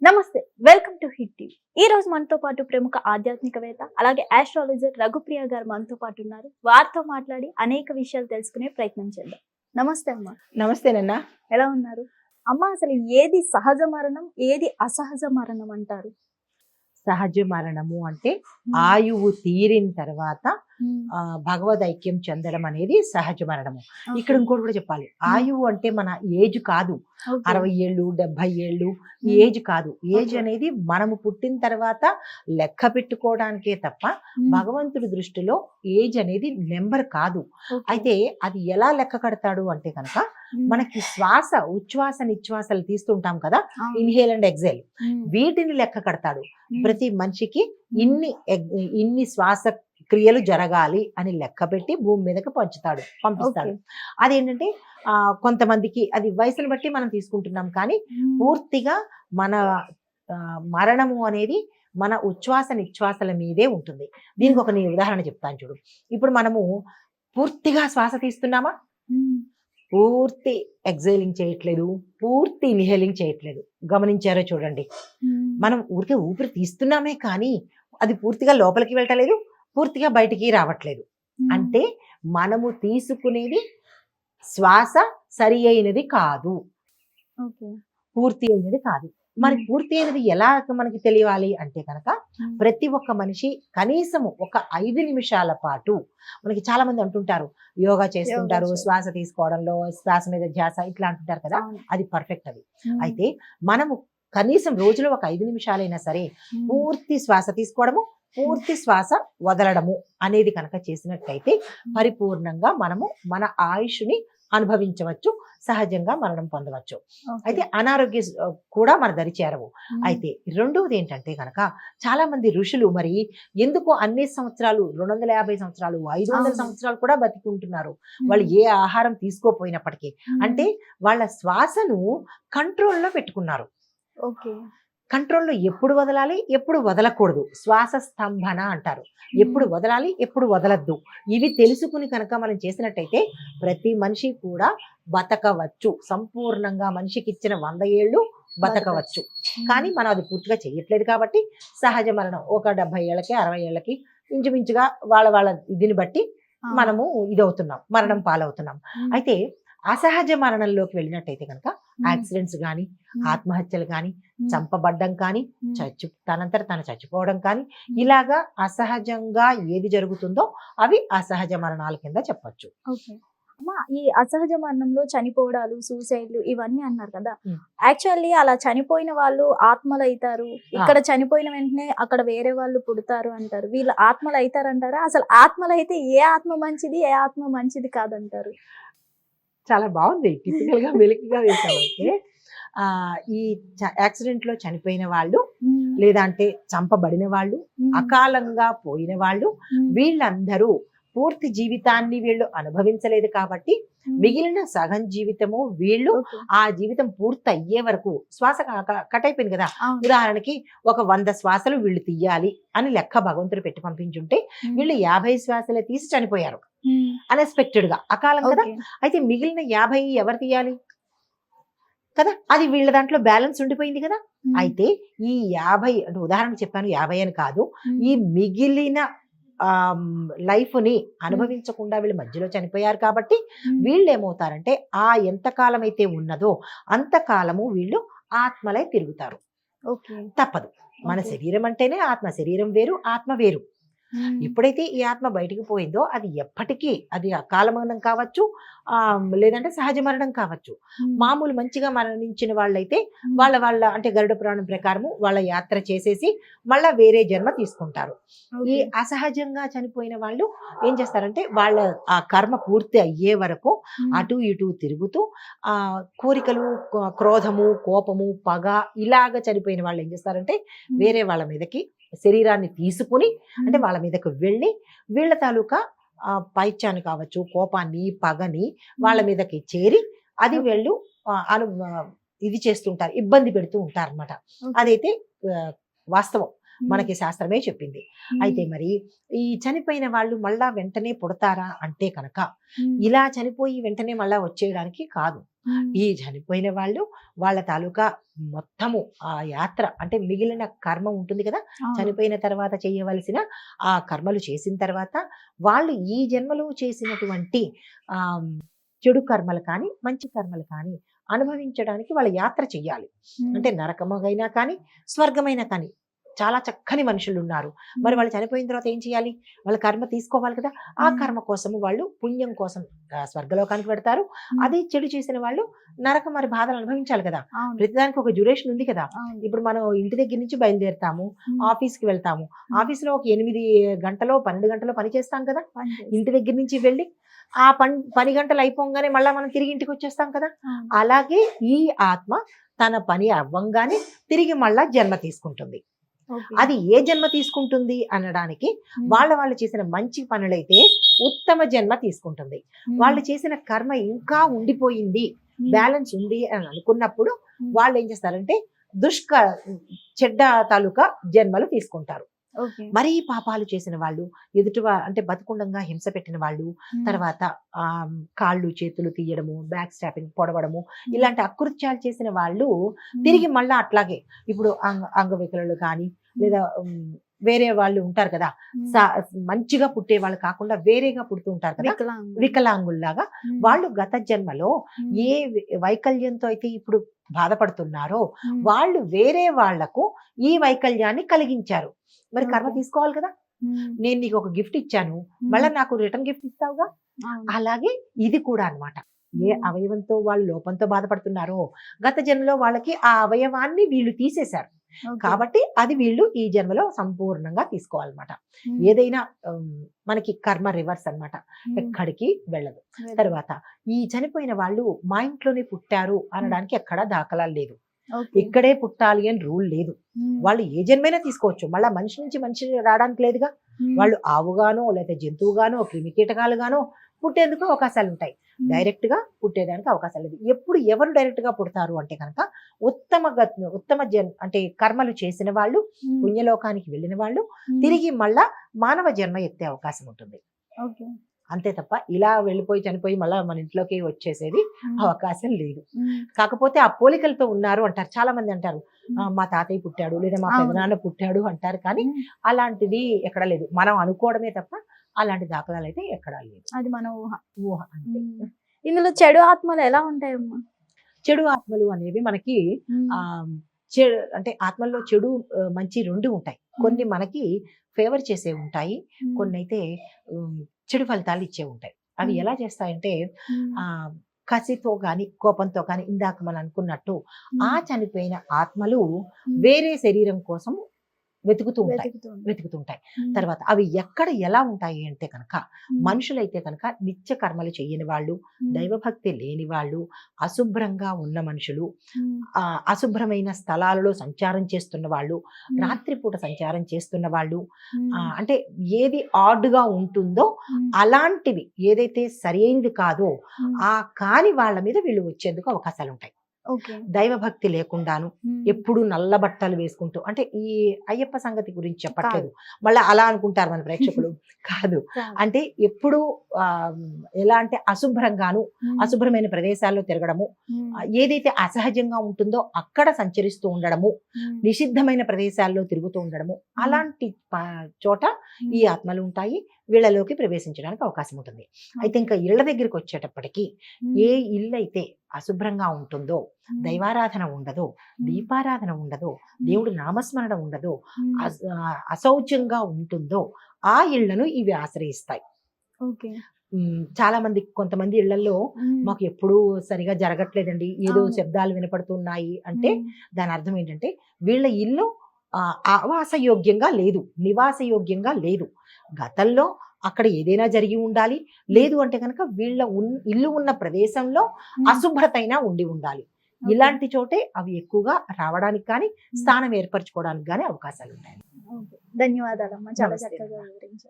నమస్తే, welcome to hit TV. ఈ రోజు మనతో పాటు ప్రముఖ ఆధ్యాత్మికవేత్త అలాగే ఆస్ట్రాలజర్ రఘుప్రియ గారు మనతో పాటు ఉన్నారు. వారితో మాట్లాడి అనేక విషయాలు తెలుసుకునే ప్రయత్నం చేద్దాం. నమస్తే అమ్మా. నమస్తేనన్నా. ఎలా ఉన్నారు అమ్మా? అసలు ఏది సహజ మరణం, ఏది అసహజ మరణం అంటారు? సహజ మరణము అంటే ఆయువు తీరిన తర్వాత భగవద్ ఐక్యం చెందడం అనేది సహజ మరణము. ఇక్కడ ఇంకోటి కూడా చెప్పాలి, ఆయువు అంటే మన ఏజ్ కాదు. 60 ఏళ్ళు 70 ఏళ్ళు ఈ ఏజ్ కాదు. ఏజ్ అనేది మనము పుట్టిన తర్వాత లెక్క పెట్టుకోవడానికే తప్ప భగవంతుడి దృష్టిలో ఏజ్ అనేది నెంబర్ కాదు. అయితే అది ఎలా లెక్క కడతాడు అంటే కనుక మనకి శ్వాస ఉచ్ఛ్వాస నిశ్వాసలు తీస్తుంటాం కదా, ఇన్హేల్ అండ్ ఎగ్జేల్, వీటిని లెక్క కడతాడు. ప్రతి మనిషికి ఇన్ని శ్వాస క్రియలు జరగాలి అని లెక్క పెట్టి భూమి మీదకి పంపిస్తాడు. అదేంటంటే కొంతమందికి అది వయసును బట్టి మనం తీసుకుంటున్నాం, కానీ పూర్తిగా మన మరణము అనేది మన ఉచ్ఛ్వాస నిశ్వాసల మీదే ఉంటుంది. దీనికి ఒక నేను ఉదాహరణ చెప్తాను చూడు. ఇప్పుడు మనము పూర్తిగా శ్వాస తీస్తున్నామా, పూర్తి ఎగ్జైలింగ్ చేయట్లేదు, పూర్తి ఇన్హేలింగ్ చేయట్లేదు. గమనించారో చూడండి. మనం ఊరికే ఊపిరి తీస్తున్నామే కానీ అది పూర్తిగా లోపలికి వెళ్ళట్లేదు, పూర్తిగా బయటికి రావట్లేదు. అంటే మనము తీసుకునేది శ్వాస సరి అయినది కాదు, పూర్తి అయినది కాదు. మరి పూర్తి అయినది ఎలా మనకి తెలియాలి అంటే కనుక ప్రతి ఒక్క మనిషి కనీసము ఒక 5 నిమిషాల పాటు, మనకి చాలా మంది అంటుంటారు యోగా చేస్తుంటారు, శ్వాస తీసుకోవడంలో శ్వాస మీద ధ్యాస ఇట్లా అంటుంటారు కదా, అది పర్ఫెక్ట్. అది అయితే మనము కనీసం రోజులో ఒక 5 నిమిషాలైనా సరే పూర్తి శ్వాస తీసుకోవడము, పూర్తి శ్వాస వదలడము అనేది కనుక చేసినట్టయితే పరిపూర్ణంగా మనము మన ఆయుష్ని అనుభవించవచ్చు, సహజంగా మరణం పొందవచ్చు. అయితే అనారోగ్య కూడా మన దరి చేరవు. అయితే రెండవది ఏంటంటే కనుక చాలా మంది ఋషులు మరి ఎందుకు అన్ని సంవత్సరాలు 250 సంవత్సరాలు 500 సంవత్సరాలు కూడా బతికుంటున్నారు, వాళ్ళు ఏ ఆహారం తీసుకోపోయినప్పటికీ? అంటే వాళ్ళ శ్వాసను కంట్రోల్లో పెట్టుకున్నారు. కంట్రోల్లో ఎప్పుడు వదలాలి, ఎప్పుడు వదలకూడదు, శ్వాస స్తంభన అంటారు. ఎప్పుడు వదలాలి, ఎప్పుడు వదలద్దు, ఇవి తెలుసుకుని కనుక మనం చేసినట్టయితే ప్రతి మనిషి కూడా బతకవచ్చు. సంపూర్ణంగా మనిషికి ఇచ్చిన 100 ఏళ్ళు బతకవచ్చు. కానీ మనం అది పూర్తిగా చేయట్లేదు కాబట్టి సహజ మరణం ఒక 70 ఏళ్ళకి 60 ఏళ్ళకి ఇంచుమించుగా వాళ్ళ ఇదిని బట్టి మనము ఇదవుతున్నాం, మరణం పాలవుతున్నాం. అయితే అసహజ మరణంలోకి వెళ్ళినట్టయితే కనుక యాక్సిడెంట్స్ కానీ, ఆత్మహత్యలు కానీ, చంపబడ్డం కానీ, తనంతట తను చచ్చిపోవడం కానీ, ఇలాగా అసహజంగా ఏది జరుగుతుందో అవి అసహజ మరణాల కింద చెప్పొచ్చు. ఈ అసహజ మరణంలో చనిపోవడాలు, సూసైడ్లు ఇవన్నీ అన్నారు కదా, యాక్చువల్లీ అలా చనిపోయిన వాళ్ళు ఆత్మలు అవుతారు, ఇక్కడ చనిపోయిన వెంటనే అక్కడ వేరే వాళ్ళు పుడతారు అంటారు. వీళ్ళు ఆత్మలు అవుతారంటారా? అసలు ఆత్మలు అయితే ఏ ఆత్మ మంచిది, ఏ ఆత్మ మంచిది కాదంటారు? చాలా బాగుంది, టిపికల్ గా వెలికిగా వేసామంటే ఈ యాక్సిడెంట్ లో చనిపోయిన వాళ్ళు, లేదంటే చంపబడిన వాళ్ళు, అకాలంగా పోయిన వాళ్ళు, వీళ్ళందరూ పూర్తి జీవితాన్ని వీళ్ళు అనుభవించలేదు కాబట్టి మిగిలిన సగం జీవితము వీళ్ళు ఆ జీవితం పూర్తి అయ్యే వరకు శ్వాస కట్ అయిపోయింది కదా, ఉదాహరణకి ఒక 100 శ్వాసలు వీళ్ళు తీయాలి అని లెక్క భగవంతుడు పెట్టి పంపించుంటే వీళ్ళు 50 శ్వాసలే తీసి చనిపోయారు అన్ఎక్స్పెక్టెడ్ గా, అకాలం కదా. అయితే మిగిలిన 50 ఎవరు తీయాలి కదా, అది వీళ్ళ దాంట్లో బ్యాలెన్స్ ఉండిపోయింది కదా. అయితే ఈ 50 అంటే ఉదాహరణ చెప్పాను, 50 అని కాదు, ఈ మిగిలిన లైఫ్ ని అనుభవించకుండా వీళ్ళు మధ్యలో చనిపోయారు కాబట్టి వీళ్ళు ఏమవుతారంటే ఆ ఎంతకాలం అయితే ఉన్నదో అంతకాలము వీళ్ళు ఆత్మలై తిరుగుతారు. తప్పదు, మన శరీరం అంటేనే ఆత్మ, శరీరం వేరు ఆత్మ వేరు. ఎప్పుడైతే ఈ ఆత్మ బయటికి పోయిందో అది ఎప్పటికీ అది అకాల మరణం కావచ్చు, లేదంటే సహజ మరణం కావచ్చు. మామూలు మంచిగా మరణించిన వాళ్ళైతే వాళ్ళ అంటే గరుడ పురాణం ప్రకారము వాళ్ళ యాత్ర చేసేసి మళ్ళా వేరే జన్మ తీసుకుంటారు. ఈ అసహజంగా చనిపోయిన వాళ్ళు ఏం చేస్తారంటే వాళ్ళ ఆ కర్మ పూర్తి అయ్యే వరకు అటు ఇటు తిరుగుతూ కోరికలు, క్రోధము, కోపము, పగ ఇలాగ చనిపోయిన వాళ్ళు ఏం చేస్తారంటే వేరే వాళ్ళ మీదకి శరీరాన్ని తీసుకుని, అంటే వాళ్ళ మీదకు వెళ్ళి వీళ్ళ తాలూకా పైత్యాన్ని కావచ్చు, కోపాన్ని, పగని వాళ్ళ మీదకి చేరి అది వీళ్ళు ఇది చేస్తుంటారు, ఇబ్బంది పెడుతూ ఉంటారు అనమాట. అదైతే వాస్తవం, మనకి శాస్త్రమే చెప్పింది. అయితే మరి ఈ చనిపోయిన వాళ్ళు మళ్ళా వెంటనే పుడతారా అంటే కనుక ఇలా చనిపోయి వెంటనే మళ్ళా వచ్చేయడానికి కాదు. ఈ చనిపోయిన వాళ్ళు వాళ్ళ తాలూకా మొత్తము ఆ యాత్ర అంటే మిగిలిన కర్మ ఉంటుంది కదా, చనిపోయిన తర్వాత చేయవలసిన ఆ కర్మలు చేసిన తర్వాత వాళ్ళు ఈ జన్మలో చేసినటువంటి ఆ చెడు కర్మలు కానీ మంచి కర్మలు కానీ అనుభవించడానికి వాళ్ళ యాత్ర చెయ్యాలి. అంటే నరకమైనా కానీ స్వర్గమైనా కానీ చాలా చక్కని మనుషులు ఉన్నారు. మరి వాళ్ళు చనిపోయిన తర్వాత ఏం చేయాలి? వాళ్ళ కర్మ తీసుకోవాలి కదా. ఆ కర్మ కోసము వాళ్ళు పుణ్యం కోసం స్వర్గలోకానికి పెడతారు. అదే చెడు చేసిన వాళ్ళు నరకం మరి బాధలు అనుభవించాలి కదా. ప్రతిదానికి ఒక డ్యూరేషన్ ఉంది కదా. ఇప్పుడు మనం ఇంటి దగ్గర నుంచి బయలుదేరుతాము, ఆఫీస్కి వెళ్తాము. ఆఫీస్లో ఒక 8 గంటలో 12 గంటలో పని చేస్తాం కదా. ఇంటి దగ్గర నుంచి వెళ్ళి ఆ పని గంటలు అయిపోగానే మళ్ళీ మనం తిరిగి ఇంటికి వచ్చేస్తాం కదా. అలాగే ఈ ఆత్మ తన పని అవ్వంగానే తిరిగి మళ్ళా జన్మ తీసుకుంటుంది. అది ఏ జన్మ తీసుకుంటుంది అనడానికి వాళ్ళు చేసిన మంచి పనులైతే ఉత్తమ జన్మ తీసుకుంటుంది. వాళ్ళు చేసిన కర్మ ఇంకా ఉండిపోయింది, బ్యాలెన్స్ ఉంది అని అనుకున్నప్పుడు వాళ్ళు ఏం చేస్తారంటే చెడ్డ తాలూకా జన్మలు తీసుకుంటారు. మరీ పాపాలు చేసిన వాళ్ళు, అంటే బతుకుండంగా హింస పెట్టిన వాళ్ళు, తర్వాత కాళ్ళు చేతులు తీయడము, బ్యాక్ స్టాపింగ్ పొడవడము, ఇలాంటి అకృత్యాలు చేసిన వాళ్ళు తిరిగి మళ్ళా అట్లాగే ఇప్పుడు అంగవికలులు కానీ లేదా వేరే వాళ్ళు ఉంటారు కదా, మంచిగా పుట్టే వాళ్ళు కాకుండా వేరేగా పుడుతూ ఉంటారు కదా, వికలాంగుల్లాగా వాళ్ళు గత జన్మలో ఏ వైకల్యంతో అయితే ఇప్పుడు బాధపడుతున్నారో వాళ్ళు వేరే వాళ్లకు ఈ వైకల్యాన్ని కలిగించారు. మరి కర్మ తీసుకోవాలి కదా. నేను నీకు ఒక గిఫ్ట్ ఇచ్చాను, మళ్ళీ నాకు రిటర్న్ గిఫ్ట్ ఇస్తావుగా. అలాగే ఇది కూడా అన్నమాట. ఏ అవయవంతో వాళ్ళు లోపంతో బాధపడుతున్నారో గత జన్మలో వాళ్ళకి ఆ అవయవాన్ని వీళ్ళు తీసేశారు కాబట్టి అది వీళ్ళు ఈ జన్మలో సంపూర్ణంగా తీసుకోవాలన్నమాట. ఏదైనా మనకి కర్మ రివర్స్ అన్నమాట, ఎక్కడికి వెళ్ళదు. తర్వాత ఈ చనిపోయిన వాళ్ళు మా ఇంట్లోనే పుట్టారు అనడానికి ఎక్కడా దాఖలాలు లేదు. ఇక్కడే పుట్టాలి అని రూల్ లేదు. వాళ్ళు ఏ జన్మైనా తీసుకోవచ్చు. మళ్ళీ మనిషి నుంచి మనిషి రావడానికి లేదుగా. వాళ్ళు ఆవుగానో లేదా జంతువుగానో క్రిమికీటకాలుగానో పుట్టేందుకు అవకాశాలు ఉంటాయి. డైరెక్ట్ గా పుట్టేదానికి అవకాశాలు లేదు. ఎప్పుడు ఎవరు డైరెక్ట్ గా పుడతారు అంటే కనుక ఉత్తమ అంటే కర్మలు చేసిన వాళ్ళు, పుణ్యలోకానికి వెళ్ళిన వాళ్ళు తిరిగి మళ్ళా మానవ జన్మ ఎత్తే అవకాశం ఉంటుంది. అంతే తప్ప ఇలా వెళ్ళిపోయి చనిపోయి మళ్ళీ మన ఇంట్లోకి వచ్చేసేది అవకాశం లేదు. కాకపోతే ఆ పోలికలతో ఉన్నారు అంటారు. చాలా మంది అంటారు మా తాతయ్య పుట్టాడు లేదా మా పెదనాన్న పుట్టాడు అంటారు. కానీ అలాంటిది ఎక్కడా లేదు. మనం అనుకోవడమే తప్ప అలాంటి దాఖలాలు అయితే ఎక్కడా లేదు. అది మన ఊహ అంతే. ఇందులో చెడు ఆత్మలు ఎలా ఉంటాయమ్మా? చెడు ఆత్మలు అనేవి మనకి అంటే ఆత్మల్లో చెడు మంచి రెండు ఉంటాయి. కొన్ని మనకి ఫేవర్ చేసే ఉంటాయి, కొన్ని అయితే చెడు ఫలితాలు ఇచ్చే ఉంటాయి. అవి ఎలా చేస్తాయంటే కసితో కానీ కోపంతో కానీ ఇందాక మనం అనుకున్నట్టు ఆ చనిపోయిన ఆత్మలు వేరే శరీరం కోసం వెతుకుతుంటాయి. తర్వాత అవి ఎక్కడ ఎలా ఉంటాయి అంటే కనుక మనుషులైతే కనుక నిత్య కర్మలు చేయని వాళ్ళు, దైవభక్తి లేని వాళ్ళు, అశుభ్రంగా ఉన్న మనుషులు, అశుభ్రమైన స్థలాలలో సంచారం చేస్తున్న వాళ్ళు, రాత్రిపూట సంచారం చేస్తున్న వాళ్ళు, అంటే ఏది ఆడ్గా ఉంటుందో అలాంటివి ఏదైతే సరైనది కాదో ఆ కాని వాళ్ళ మీద వీళ్ళు వచ్చేందుకు అవకాశాలు ఉంటాయి. దైవభక్తి లేకుండాను ఎప్పుడు నల్ల బట్టలు వేసుకుంటూ, అంటే ఈ అయ్యప్ప సంగతి గురించి చెప్పట్లేదు, మళ్ళీ అలా అనుకుంటారు మన ప్రేక్షకులు. కాదు, అంటే ఎప్పుడు ఎలా అంటే అశుభ్రంగాను, అశుభ్రమైన ప్రదేశాల్లో తిరగడము, ఏదైతే అసహజంగా ఉంటుందో అక్కడ సంచరిస్తూ ఉండడము, నిషిద్ధమైన ప్రదేశాల్లో తిరుగుతూ ఉండడము, అలాంటి చోట ఈ ఆత్మలు ఉంటాయి. వీళ్ళలోకి ప్రవేశించడానికి అవకాశం ఉంటుంది. అయితే ఇంకా ఇళ్ల దగ్గరికి వచ్చేటప్పటికి ఏ ఇల్లు అయితే అశుభ్రంగా ఉంటుందో, దైవారాధన ఉండదో, దీపారాధన ఉండదో, దేవుడు నామస్మరణ ఉండదో, అశౌచ్యంగా ఉంటుందో ఆ ఇళ్లను ఇవి ఆశ్రయిస్తాయి. చాలా మంది కొంతమంది ఇళ్లలో మాకు ఎప్పుడూ సరిగా జరగట్లేదండి, ఏదో శబ్దాలు వినపడుతున్నాయి అంటే దాని అర్థం ఏంటంటే వీళ్ళ ఇల్లు ఆవాసయోగ్యంగా లేదు, నివాసయోగ్యంగా లేదు. గతంలో అక్కడ ఏదైనా జరిగి ఉండాలి, లేదు అంటే కనుక వీళ్ళ ఇల్లు ఉన్న ప్రదేశంలో అశుభ్రత అయినా ఉండి ఉండాలి. ఇలాంటి చోటే అవి ఎక్కువగా రావడానికి కానీ స్థానం ఏర్పరచుకోవడానికి కానీ అవకాశాలు ఉంటాయి. ధన్యవాదాలమ్మా, చాలా చక్కగా వివరించారు.